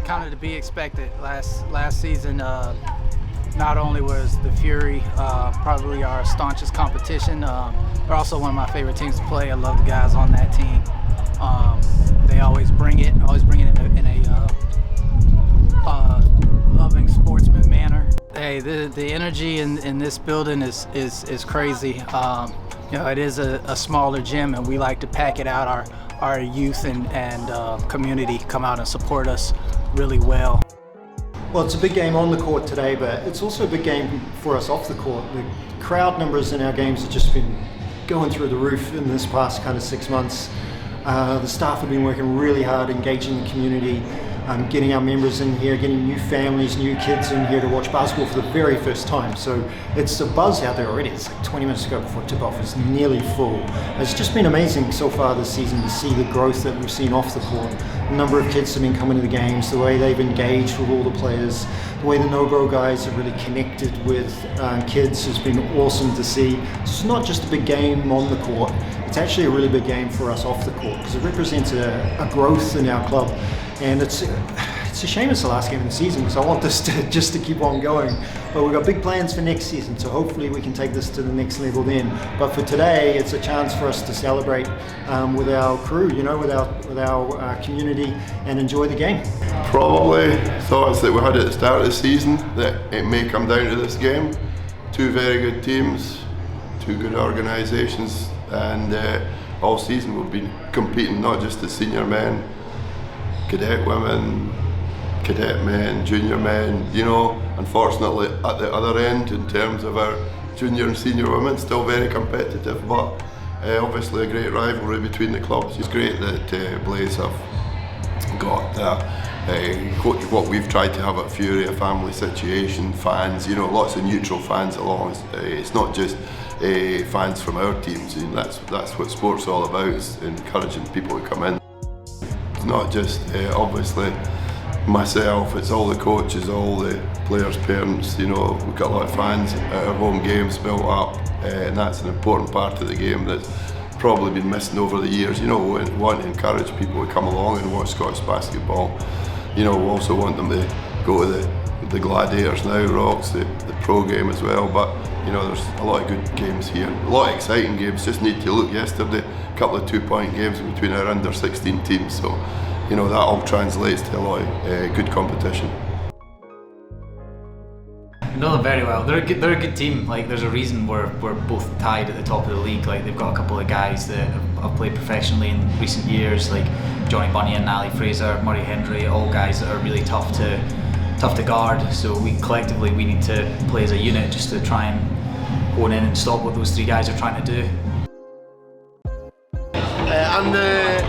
kind of to be expected. Last season, not only was the Fury probably our staunchest competition, they're also one of my favorite teams to play. I love the guys on that team. They always bring it in a loving sportsman manner. Hey, the energy in this building is crazy. It is a smaller gym, and we like to pack it out. Our youth and community come out and support us really well. Well, it's a big game on the court today, but it's also a big game for us off the court. The crowd numbers in our games have just been going through the roof in this past kind of 6 months. The staff have been working really hard, engaging the community, getting our members in here, getting new families, new kids in here to watch basketball for the very first time. So it's a buzz out there already. It's like 20 minutes ago before tip-off. It's nearly full. It's just been amazing so far this season to see the growth that we've seen off the court. The number of kids that have been coming to the games, the way they've engaged with all the players, the way the no-bro guys have really connected with kids has been awesome to see. It's not just a big game on the court. It's actually a really big game for us off the court because it represents a growth in our club. And it's a shame it's the last game of the season because I want this to keep on going. But we've got big plans for next season, so hopefully we can take this to the next level then. But for today, it's a chance for us to celebrate with our crew, with our community, and enjoy the game. Probably thoughts that we had at the start of the season that it may come down to this game. Two very good teams, two good organisations, and all season we've been competing not just the senior men, cadet women, cadet men, junior men. Unfortunately at the other end in terms of our junior and senior women, still very competitive, but obviously a great rivalry between the clubs. It's great that Blaze have got what we've tried to have at Fury, a family situation, fans, lots of neutral fans along. It's not just fans from our teams, and that's what sport's all about, is encouraging people to come in. It's not just obviously myself, it's all the coaches, all the players' parents. We've got a lot of fans at our home games built up, and that's an important part of the game that's probably been missing over the years. We want to encourage people to come along and watch Scottish basketball. We also want them to go to the Gladiators now, Rocks, the pro game as well. But there's a lot of good games here, a lot of exciting games. Just need to look yesterday, a couple of 2-point games between our under 16 teams. So that all translates to a lot of good competition. I know them very well. They're a good team. There's a reason we're both tied at the top of the league. They've got a couple of guys that have played professionally in recent years, like Johnny Bunyan, Ali Fraser, Murray Hendry, all guys that are really tough to guard. So we collectively need to play as a unit just to try and hone in and stop what those three guys are trying to do. I'm the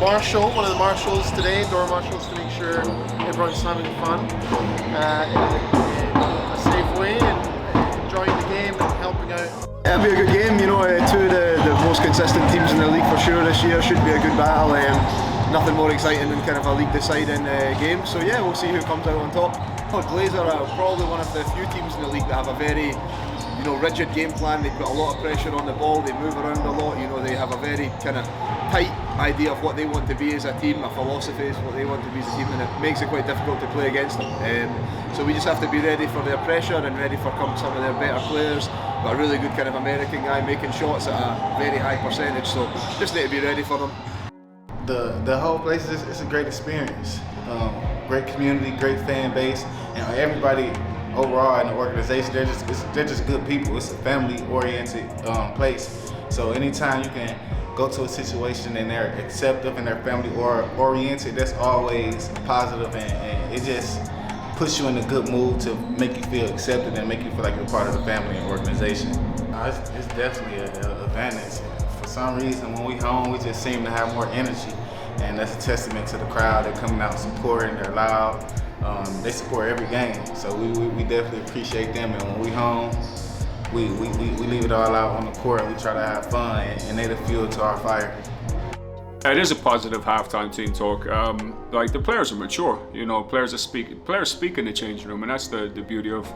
marshal, one of the marshals today, door marshals, to make sure everyone's having fun in a safe way and enjoying the game and helping out. It'll be a good game, two of the most consistent teams in the league for sure this year. Should be a good battle. Nothing more exciting than kind of a league deciding game. So yeah, we'll see who comes out on top. Blaze are probably one of the few teams in the league that have a very rigid game plan. They've got a lot of pressure on the ball, they move around a lot, they have a very kind of tight idea of what they want to be as a team, a philosophy is what they want to be as a team, and it makes it quite difficult to play against them. So we just have to be ready for their pressure and ready for some of their better players. Got a really good kind of American guy making shots at a very high percentage, so just need to be ready for them. The whole place is a great experience. Great community, great fan base, and everybody overall in the organization, they're just good people. It's a family-oriented place. So anytime you can go to a situation and they're accepting and they're family-oriented, that's always positive, and it just puts you in a good mood to make you feel accepted and make you feel like you're part of the family and organization. It's definitely an advantage. For some reason, when we home, we just seem to have more energy, and that's a testament to the crowd. They're coming out supporting, they're loud. They support every game, so we definitely appreciate them. And when we home, we leave it all out on the court, and we try to have fun, and they're the fuel to our fire. It is a positive halftime team talk. The players are mature. Players speak in the changing room, and that's the beauty of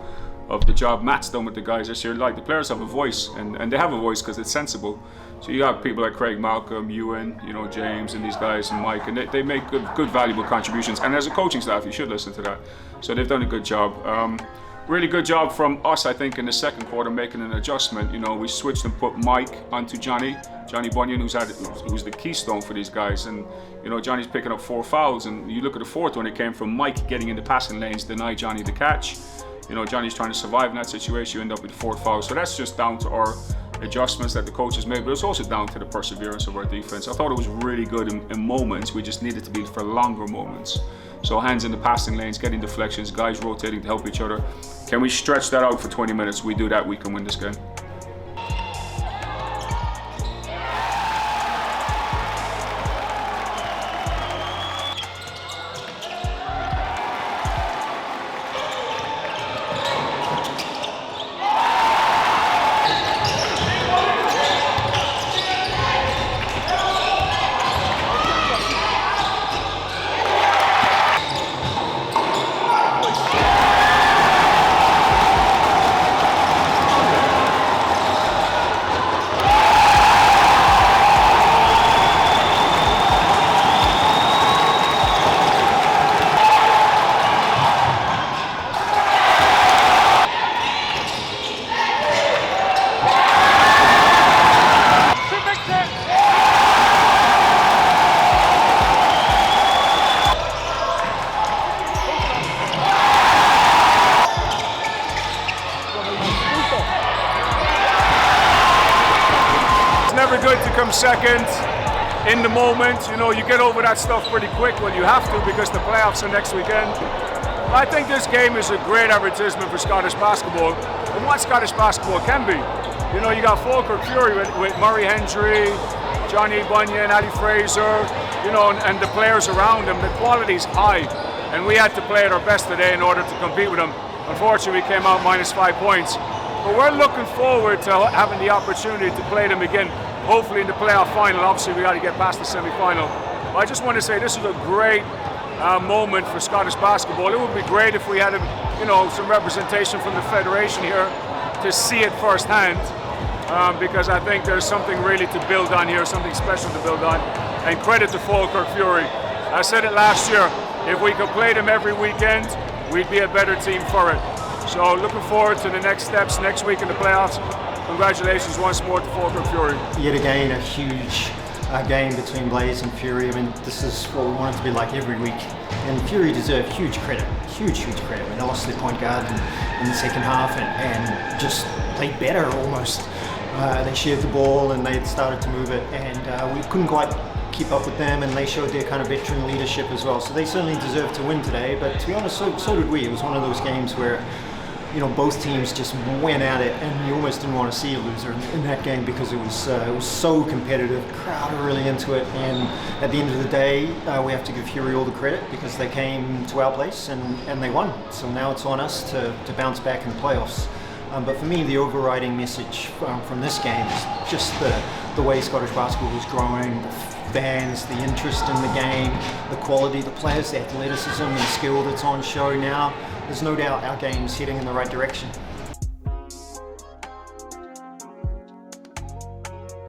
of the job Matt's done with the guys this year. Like, the players have a voice, and they have a voice because it's sensible. So you got people like Craig Malcolm, Ewan, James, and these guys, and Mike, and they make good, valuable contributions. And as a coaching staff, you should listen to that. So they've done a good job. Really good job from us, I think, in the second quarter, making an adjustment. We switched and put Mike onto Johnny Bunyan, who's the keystone for these guys. And Johnny's picking up 4 fouls, and you look at the fourth one, it came from Mike getting into passing lanes, deny Johnny the catch. Johnny's trying to survive in that situation. You end up with 4 fouls. So that's just down to our adjustments that the coaches made, but it's also down to the perseverance of our defense. I thought it was really good in moments. We just needed to be for longer moments. So hands in the passing lanes, getting deflections, guys rotating to help each other. Can we stretch that out for 20 minutes? We do that, we can win this game. Never good to come second in the moment. You get over that stuff pretty quick. Well, you have to, because the playoffs are next weekend. I think this game is a great advertisement for Scottish basketball and what Scottish basketball can be. You got Falkirk Fury with Murray Hendry, Johnny Bunyan, Ali Fraser, and the players around them. The quality's high, and we had to play at our best today in order to compete with them. Unfortunately, we came out -5 points. But we're looking forward to having the opportunity to play them again, hopefully in the playoff final. Obviously, we got to get past the semi-final. But I just want to say this is a great moment for Scottish basketball. It would be great if we had, some representation from the federation here to see it firsthand, because I think there's something really to build on here, something special to build on. And credit to Falkirk Fury. I said it last year, if we could play them every weekend, we'd be a better team for it. So looking forward to the next steps next week in the playoffs. Congratulations once more to Falkirk Fury. Yet again, a huge game between Blaze and Fury. I mean, this is what we want it to be like every week. And Fury deserve huge credit, huge credit. When they lost their point guard in the second half and just played better almost. They shared the ball and they started to move it, and we couldn't quite keep up with them, and they showed their kind of veteran leadership as well. So they certainly deserved to win today, but to be honest, so did we. It was one of those games where both teams just went at it, and you almost didn't want to see a loser in that game because it was so competitive. The crowd are really into it, and at the end of the day, we have to give Fury all the credit because they came to our place and they won. So now it's on us to bounce back in the playoffs. But for me, the overriding message from this game is just the way Scottish basketball is growing, the fans, the interest in the game, the quality, the players, the athleticism and skill that's on show now. There's no doubt our game's heading in the right direction.